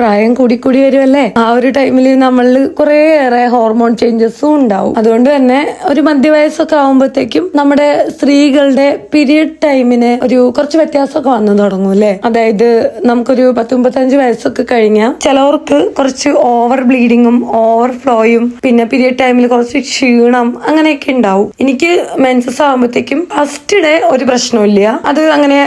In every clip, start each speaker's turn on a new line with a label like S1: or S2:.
S1: പ്രായം കൂടി വരുമല്ലേ, ആ ഒരു ടൈമിൽ നമ്മളിൽ കുറേയേറെ ഹോർമോൺ ചേഞ്ചസും ഉണ്ടാവും. അതുകൊണ്ട് തന്നെ ഒരു മധ്യവയസ്സൊക്കെ ആകുമ്പോഴത്തേക്കും നമ്മുടെ സ്ത്രീകളുടെ പീരിയഡ് ടൈമിന് ഒരു കുറച്ച് വ്യത്യാസമൊക്കെ വന്നു തുടങ്ങും അല്ലെ. അതായത് നമുക്കൊരു 10-35 വയസ്സൊക്കെ കഴിഞ്ഞാൽ ചിലവർക്ക് കുറച്ച് ഓവർ ബ്ലീഡിങ്ങും ഓവർ ഫ്ലോയും പിന്നെ പീരിയഡ് ടൈമിൽ കുറച്ച് ക്ഷീണം അങ്ങനെയൊക്കെ ഉണ്ടാവും. എനിക്ക് മെൻസസ് ആകുമ്പോഴത്തേക്കും ഫസ്റ്റ് ഡേ ഒരു പ്രശ്നമില്ല, അത് അങ്ങനെ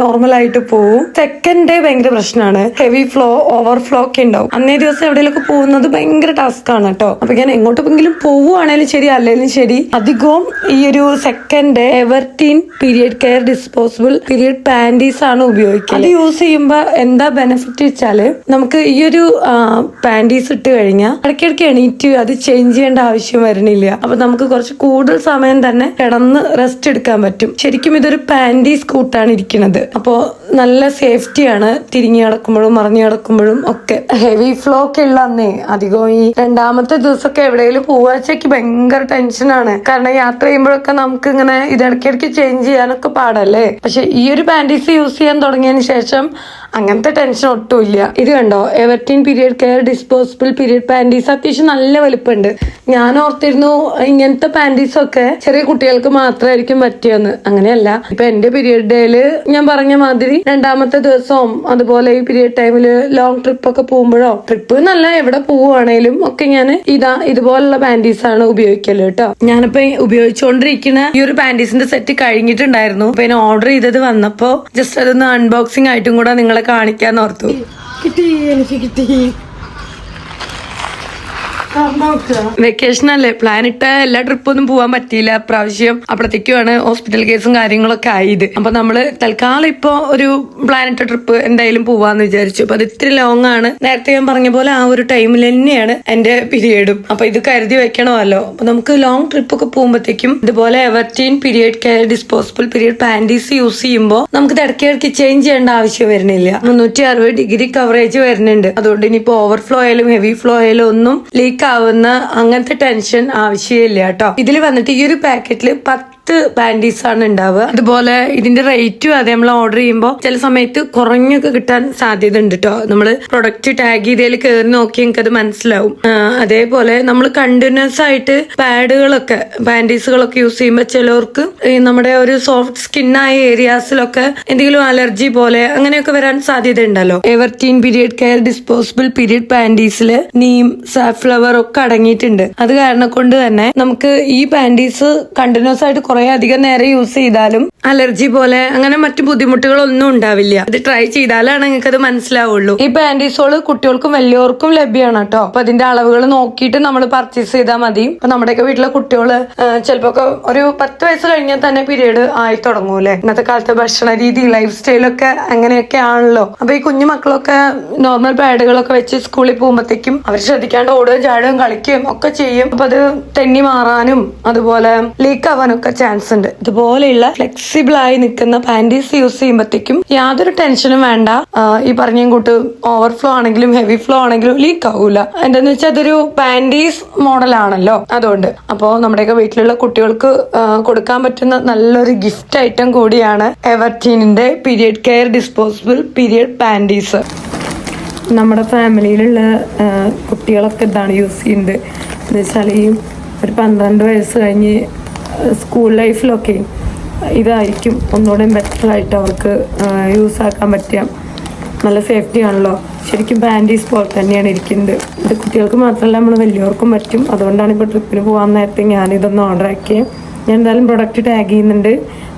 S1: നോർമൽ ആയിട്ട് പോവും. സെക്കൻഡ് ഡേ ഭയങ്കര പ്രശ്നമാണ്, ഹെവി ഫ്ലോ ഓവർ ഫ്ലോ ഒക്കെ ഉണ്ടാവും. അന്നേ ദിവസം എവിടെയെങ്കിലും പോകുന്നത് ഭയങ്കര ടാസ്ക് ആണ് കേട്ടോ. അപ്പൊ ഞാൻ എങ്ങോട്ടെങ്കിലും പോവുകയാണെങ്കിലും ശരി അല്ലെങ്കിലും ശരി അധികവും ഈ ഒരു second day Everteen period care disposable period panties ആണ് ഉപയോഗിക്കുക. അത് യൂസ് ചെയ്യുമ്പോ എന്താ ബെനിഫിറ്റ് വെച്ചാല് നമുക്ക് ഈ ഒരു പാൻറ്റീസ് ഇട്ട് കഴിഞ്ഞാൽ ഇടയ്ക്കിടയ്ക്ക് എണീറ്റ് അത് ചേഞ്ച് ചെയ്യേണ്ട ആവശ്യം വരുന്നില്ല. അപ്പൊ നമുക്ക് കുറച്ച് കൂടുതൽ സമയം തന്നെ കിടന്ന് റെസ്റ്റ് എടുക്കാൻ പറ്റും. ശരിക്കും ഇതൊരു പാൻറ്റീസ് കൂട്ടാണ് ഇരിക്കുന്നത്. അപ്പോ നല്ല സേഫ്റ്റിയാണ് തിരിഞ്ഞു കിടക്കുമ്പോഴും മറിഞ്ഞു കിടക്കുമ്പോഴും ഒക്കെ. ഹെവി ഫ്ലോ ഒക്കെ ഉള്ള അന്നേ അധികം ഈ രണ്ടാമത്തെ ദിവസമൊക്കെ എവിടെയെങ്കിലും പോവാച്ചേക്ക് ഭയങ്കര ടെൻഷനാണ്. കാരണം യാത്ര ചെയ്യുമ്പോഴൊക്കെ നമുക്ക് ഇങ്ങനെ ഇത് ഇടയ്ക്കിടയ്ക്ക് ചേഞ്ച് ചെയ്യാനൊക്കെ പാടല്ലേ. പക്ഷെ ഈ ഒരു പാൻറ്റീസ് യൂസ് ചെയ്യാൻ തുടങ്ങിയതിന് ശേഷം അങ്ങനത്തെ ടെൻഷൻ ഒട്ടുമില്ല. ഇത് കണ്ടോ, Everteen period care disposable period panties അത്യാവശ്യം നല്ല വലുപ്പമുണ്ട്. ഞാൻ ഓർത്തിരുന്നു ഇങ്ങനത്തെ പാൻറ്റീസ് ഒക്കെ ചെറിയ കുട്ടികൾക്ക് മാത്രമായിരിക്കും പറ്റിയെന്ന്. അങ്ങനെയല്ല. ഇപ്പൊ എന്റെ പീരിയഡ് ഡേയില് ഞാൻ പറഞ്ഞ മാതിരി രണ്ടാമത്തെ ദിവസവും അതുപോലെ ഈ പീരിയഡ് ടൈമില് ലോങ് ട്രിപ്പ് ഒക്കെ പോകുമ്പോഴോ, ട്രിപ്പ് എന്നല്ല എവിടെ പോവുകയാണേലും ഒക്കെ ഞാൻ ഇതുപോലുള്ള പാൻറ്റീസ് ആണ് ഉപയോഗിക്കല് കേട്ടോ. ഞാനിപ്പോ ഉപയോഗിച്ചുകൊണ്ടിരിക്കുന്ന ഈ ഒരു പാൻറ്റീസിന്റെ സെറ്റ് കഴിഞ്ഞിട്ടുണ്ടായിരുന്നു. അപ്പൊ ഞാൻ ഓർഡർ ചെയ്തത് വന്നപ്പോ ജസ്റ്റ് അതൊന്ന് അൺബോക്സിംഗ് ആയിട്ടും കൂടെ നിങ്ങളെ കാണിക്കാന്ന് ഓർത്തു. എനിക്ക് കിട്ടി. വെക്കേഷൻ അല്ലേ, പ്ലാൻ ഇട്ട എല്ലാ ട്രിപ്പൊന്നും പോവാൻ പറ്റിയില്ല പ്രാവശ്യം. അപ്പോഴത്തേക്കുമാണ് ഹോസ്പിറ്റൽ കേസും കാര്യങ്ങളൊക്കെ ആയത്. അപ്പൊ നമ്മള് തൽക്കാലം ഇപ്പൊ ഒരു പ്ലാൻ ഇട്ട ട്രിപ്പ് എന്തായാലും പോവാന്ന് വിചാരിച്ചു. അപ്പൊ അത് ഇത്തിരി ലോങ് ആണ്. നേരത്തെ ഞാൻ പറഞ്ഞ പോലെ ആ ഒരു ടൈമിൽ തന്നെയാണ് എന്റെ പീരിയഡും. അപ്പൊ ഇത് കരുതി വെക്കണമല്ലോ. അപ്പൊ നമുക്ക് ലോങ് ട്രിപ്പ് ഒക്കെ പോകുമ്പോഴത്തേക്കും ഇതുപോലെ Everteen period care disposable period panties use ചെയ്യുമ്പോൾ നമുക്ക് ഇടയ്ക്കിടയ്ക്ക് ചേഞ്ച് ചെയ്യേണ്ട ആവശ്യം വരുന്നില്ല. 360 ഡിഗ്രി കവറേജ് വരുന്നുണ്ട്. അതുകൊണ്ട് ഇനിയിപ്പോ ഓവർഫ്ലോ ആയാലും ഹെവി ഫ്ലോ ആയാലും ഒന്നും ലീക്ക് ആവുന്ന അങ്ങനത്തെ ടെൻഷൻ ആവശ്യമില്ല കേട്ടോ. ഇതിൽ വന്നിട്ട് ഈ ഒരു പാക്കറ്റില് 10 പാൻറ്റീസ് ആണ് ഉണ്ടാവുക. അതുപോലെ ഇതിന്റെ റേറ്റും അതെ, നമ്മൾ ഓർഡർ ചെയ്യുമ്പോൾ ചില സമയത്ത് കുറഞ്ഞൊക്കെ കിട്ടാൻ സാധ്യത ഉണ്ട് കേട്ടോ. നമ്മള് പ്രൊഡക്റ്റ് ടാഗ് ചെയ്തതിൽ കയറി നോക്കി നിങ്ങൾക്ക് അത് മനസ്സിലാവും. അതേപോലെ നമ്മൾ കണ്ടിന്യൂസ് ആയിട്ട് പാഡുകളൊക്കെ പാൻറ്റീസുകളൊക്കെ യൂസ് ചെയ്യുമ്പോൾ ചിലർക്ക് നമ്മുടെ ഒരു സോഫ്റ്റ് സ്കിന്നായ ഏരിയാസിലൊക്കെ എന്തെങ്കിലും അലർജി പോലെ അങ്ങനെയൊക്കെ വരാൻ സാധ്യത ഉണ്ടല്ലോ. Everteen period care disposable period പാൻറ്റീസില് നീം സാഫ്ലവർ ഒക്കെ അടങ്ങിയിട്ടുണ്ട്. അത് കാരണം കൊണ്ട് തന്നെ നമുക്ക് ഈ പാൻറ്റീസ് കണ്ടിന്യൂസ് ആയിട്ട് കുറെ അധികം നേരം യൂസ് ചെയ്താലും അലർജി പോലെ അങ്ങനെ മറ്റു ബുദ്ധിമുട്ടുകളൊന്നും ഉണ്ടാവില്ല. ഇത് ട്രൈ ചെയ്താലാണ് നിങ്ങൾക്ക് അത് മനസ്സിലാവുള്ളൂ. ഈ പാൻറ്റീസോള് കുട്ടികൾക്കും വലിയവർക്കും ലഭ്യമാണ് കേട്ടോ. അപ്പൊ അതിന്റെ അളവുകൾ നോക്കിയിട്ട് നമ്മൾ പർച്ചേസ് ചെയ്താൽ മതി. അപ്പൊ നമ്മുടെയൊക്കെ വീട്ടിലെ കുട്ടികള് ചിലപ്പോ ഒരു 10 വയസ്സ് കഴിഞ്ഞാൽ തന്നെ പീരീഡ് ആയി തുടങ്ങൂലേ. ഇന്നത്തെ കാലത്തെ ഭക്ഷണ രീതി ലൈഫ് സ്റ്റൈലൊക്കെ അങ്ങനെയൊക്കെ ആണല്ലോ. അപ്പൊ ഈ കുഞ്ഞു മക്കളൊക്കെ നോർമൽ പാഡുകളൊക്കെ വെച്ച് സ്കൂളിൽ പോകുമ്പോഴത്തേക്കും അവർ ശ്രദ്ധിക്കാണ്ട് ഓടുകയും ചാടുകയും കളിക്കുകയും ഒക്കെ ചെയ്യും. അപ്പൊ അത് തെന്നി മാറാനും അതുപോലെ ലീക്ക് ആവാനും ഒക്കെ ചാൻസ് ഉണ്ട്. ഇതുപോലെയുള്ള ഫ്ലെക്സിബിൾ ആയി നിൽക്കുന്ന പാൻറ്റീസ് യൂസ് ചെയ്യുമ്പോഴത്തേക്കും യാതൊരു ടെൻഷനും വേണ്ട. ഈ പറഞ്ഞ കൂട്ട് ഓവർഫ്ലോ ആണെങ്കിലും ഹെവി ഫ്ലോ ആണെങ്കിലും ലീക്ക് ആവൂല. എന്താന്ന് വെച്ചാൽ അതൊരു പാൻറ്റീസ് മോഡലാണല്ലോ. അതുകൊണ്ട് അപ്പോൾ നമ്മുടെയൊക്കെ വീട്ടിലുള്ള കുട്ടികൾക്ക് കൊടുക്കാൻ പറ്റുന്ന നല്ലൊരു ഗിഫ്റ്റ് ഐറ്റം കൂടിയാണ് എവർടീനിന്റെ period care disposable period panties. നമ്മുടെ ഫാമിലിയിലുള്ള കുട്ടികളൊക്കെ ഇതാണ് യൂസ് ചെയ്യുന്നത്. എന്ന് വെച്ചാൽ ഈ ഒരു 12 വയസ്സ് കഴിഞ്ഞ് സ്കൂൾ ലൈഫിലൊക്കെ ഇതായിരിക്കും ഒന്നുകൂടെ ബെറ്റർ ആയിട്ട് അവർക്ക് യൂസ് ആക്കാൻ പറ്റുക. നല്ല സേഫ്റ്റി ആണല്ലോ. ശരിക്കും പാൻറ്റീസ് പോലെ തന്നെയാണ് ഇരിക്കുന്നത്. ഇത് കുട്ടികൾക്ക് മാത്രമല്ല നമ്മൾ വലിയവർക്കും പറ്റും. അതുകൊണ്ടാണ് ഇപ്പോൾ ട്രിപ്പിന് പോകാൻ നേരത്തെ ഞാനിതൊന്ന് ഓർഡർ ആക്കിയത്. ഞാൻ എന്തായാലും പ്രൊഡക്റ്റ് ടാഗ് ചെയ്യുന്നുണ്ട്,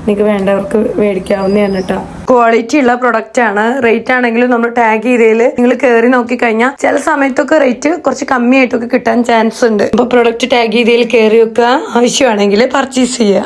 S1: നിങ്ങൾക്ക് വേണ്ടവർക്ക് മേടിക്കാവുന്നതാണ് കേട്ടോ. ക്വാളിറ്റി ഉള്ള പ്രൊഡക്റ്റ് ആണ്. റേറ്റ് ആണെങ്കിലും നമ്മൾ ടാഗ് ചെയ്തതിൽ നിങ്ങൾ കയറി നോക്കി കഴിഞ്ഞാൽ ചില സമയത്തൊക്കെ റേറ്റ് കുറച്ച് കമ്മിയായിട്ടൊക്കെ കിട്ടാൻ ചാൻസ് ഉണ്ട്. അപ്പോൾ പ്രൊഡക്റ്റ് ടാഗ് ചെയ്തതിൽ കയറി വെക്കുക, ആവശ്യമാണെങ്കിൽ പർച്ചേസ് ചെയ്യുക.